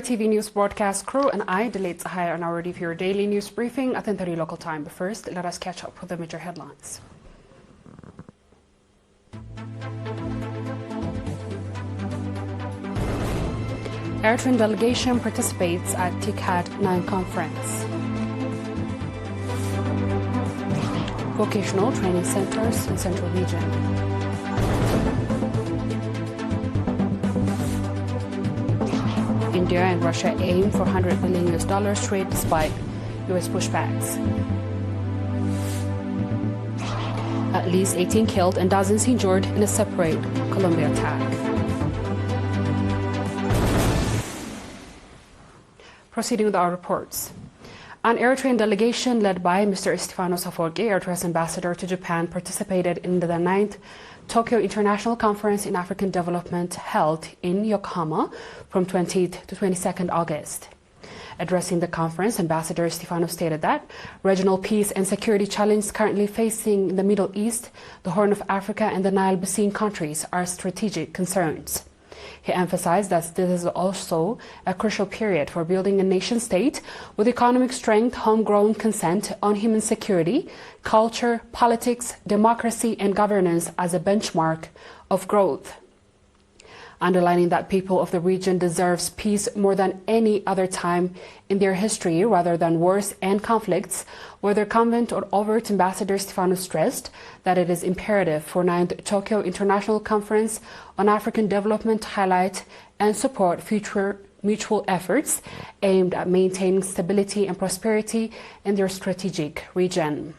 ERi-TV news broadcast crew and I, Delayed Sahaya, are now ready for your daily news briefing at 10:30 local time. But first, let us catch up with the major headlines. Eritrean delegation participates at TICAD 9 conference. Vocational training centers in Central Region. India and Russia aim for $100 billion trade despite US pushbacks. At least 18 killed and dozens injured in a separate Colombia attack. Proceeding with our reports. An Eritrean delegation led by Mr. Stefanos Afwerki, Eritrea's ambassador to Japan, participated in the 9th Tokyo International Conference in African Development held in Yokohama from 20th to 22nd August. Addressing the conference, Ambassador Stefanos stated that regional peace and security challenges currently facing the Middle East, the Horn of Africa and the Nile Basin countries are strategic concerns. He emphasized that this is also a crucial period for building a nation-state with economic strength, homegrown consent on human security, culture, politics, democracy and governance as a benchmark of growth. Underlining that people of the region deserve peace more than any other time in their history rather than wars and conflicts, whether covert or overt, Ambassador Stefanos stressed that it is imperative for 9th Tokyo International Conference on African Development to highlight and support future mutual efforts aimed at maintaining stability and prosperity in their strategic region.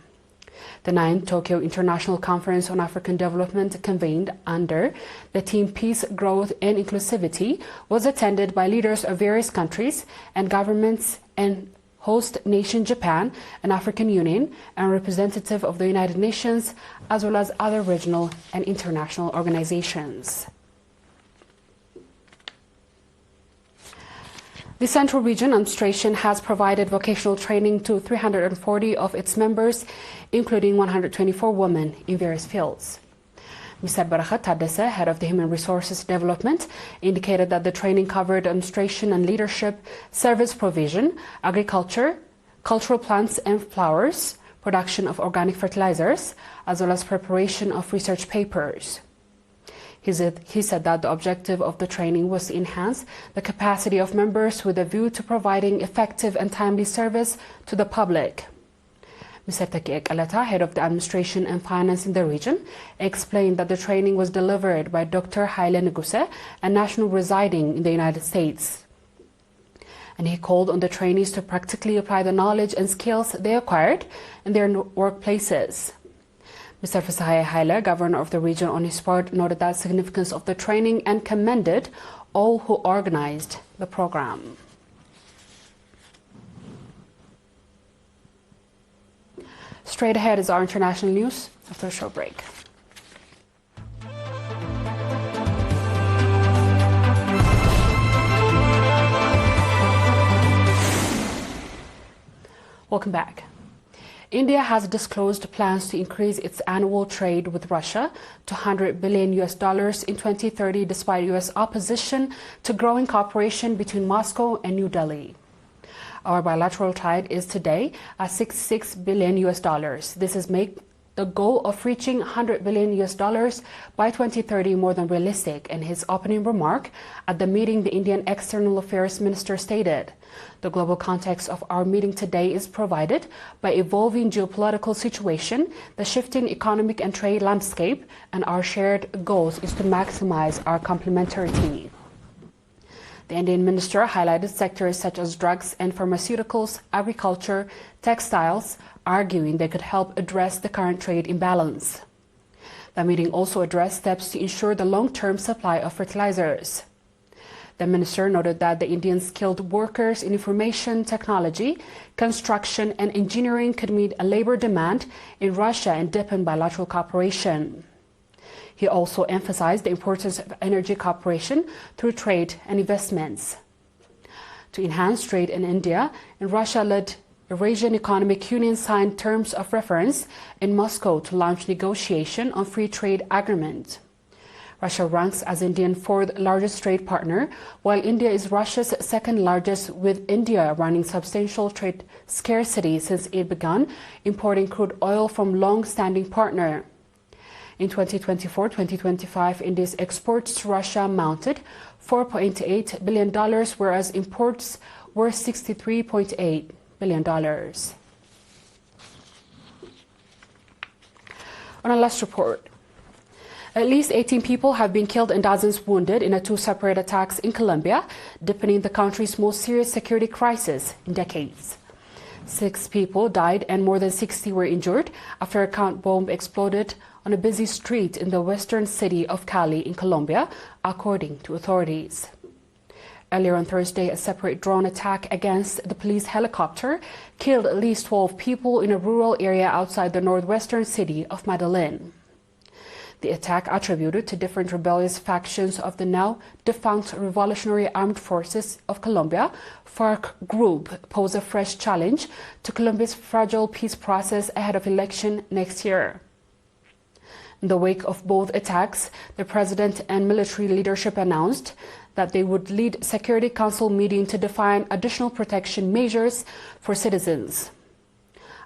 The 9th Tokyo International Conference on African Development, convened under the theme Peace, Growth and Inclusivity, was attended by leaders of various countries and governments and host nation Japan, an African Union, and representative of the United Nations, as well as other regional and international organizations. The Central Region Administration has provided vocational training to 340 of its members, including 124 women in various fields. Mr. Barakhat Tadese, head of the Human Resources Development, indicated that the training covered administration and leadership, service provision, agriculture, cultural plants and flowers, production of organic fertilizers, as well as preparation of research papers. He said that the objective of the training was to enhance the capacity of members with a view to providing effective and timely service to the public. Mr. Taki Ekaleta, head of the administration and finance in the region, explained that the training was delivered by Dr. Haile Neguse, a national residing in the United States. And he called on the trainees to practically apply the knowledge and skills they acquired in their workplaces. Mr. Fasahaye Haile, governor of the region, on his part noted the significance of the training and commended all who organized the program. Straight ahead is our international news after a short break. Welcome back. India has disclosed plans to increase its annual trade with Russia to $100 billion in 2030, despite U.S. opposition to growing cooperation between Moscow and New Delhi. Our bilateral trade is today at $66 billion. This is make the goal of reaching $100 billion by 2030 more than realistic. In his opening remark at the meeting, the Indian External Affairs Minister stated, "The global context of our meeting today is provided by evolving geopolitical situation, the shifting economic and trade landscape, and our shared goals is to maximize our complementarity." The Indian minister highlighted sectors such as drugs and pharmaceuticals, agriculture, textiles, arguing they could help address the current trade imbalance. The meeting also addressed steps to ensure the long-term supply of fertilizers. The minister noted that the Indian skilled workers in information technology, construction and engineering could meet a labor demand in Russia and deepen bilateral cooperation. He also emphasized the importance of energy cooperation through trade and investments. To enhance trade in India and Russia-led Eurasian Economic Union signed terms of reference in Moscow to launch negotiation on free trade agreement. Russia ranks as India's fourth largest trade partner, while India is Russia's second largest, with India running substantial trade scarcity since it began importing crude oil from long-standing partner. In 2024-2025, India's exports to Russia amounted $4.8 billion, whereas imports were $63.8 billion. On our last report, at least 18 people have been killed and dozens wounded in two separate attacks in Colombia, deepening the country's most serious security crisis in decades. 6 people died and more than 60 were injured after a count bomb exploded on a busy street in the western city of Cali in Colombia, according to authorities. Earlier on Thursday, a separate drone attack against the police helicopter killed at least 12 people in a rural area outside the northwestern city of Medellin. The attack, attributed to different rebellious factions of the now defunct Revolutionary Armed Forces of Colombia, FARC group, pose a fresh challenge to Colombia's fragile peace process ahead of election next year. In the wake of both attacks, the president and military leadership announced that they would lead Security Council meeting to define additional protection measures for citizens.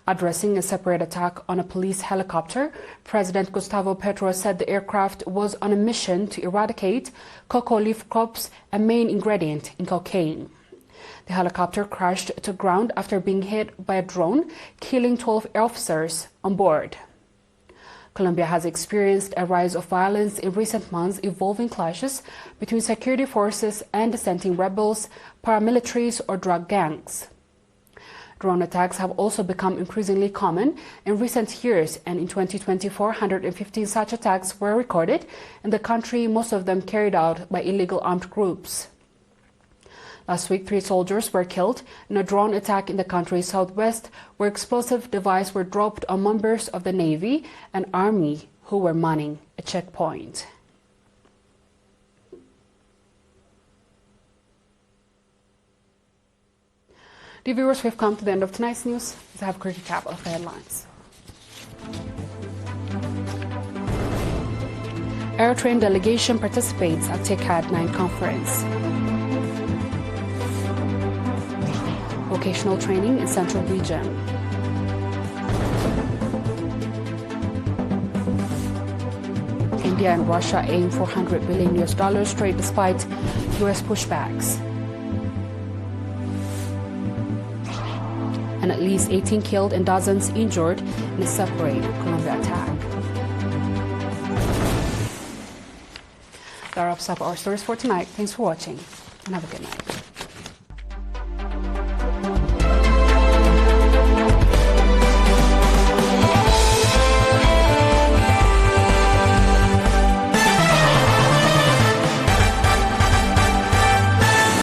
Addressing a separate attack on a police helicopter, President Gustavo Petro said the aircraft was on a mission to eradicate cocoa leaf crops, a main ingredient in cocaine. The helicopter crashed to ground after being hit by a drone, killing 12 officers on board. Colombia has experienced a rise of violence in recent months, involving clashes between security forces and dissenting rebels, paramilitaries, or drug gangs. Drone attacks have also become increasingly common in recent years, and in 2024, 115 such attacks were recorded in the country, most of them carried out by illegal armed groups. Last week, 3 soldiers were killed in a drone attack in the country's southwest, where explosive devices were dropped on members of the Navy and Army who were manning a checkpoint. Dear viewers, we've come to the end of tonight's news. Let's have a quick recap of the headlines. Eritrean delegation participates at TICAD 9 conference. Vocational training in Central Region. India and Russia aim for $100 billion trade despite US pushbacks. And at least 18 killed and dozens injured in a separate Colombia attack. That wraps up our stories for tonight. Thanks for watching and have a good night.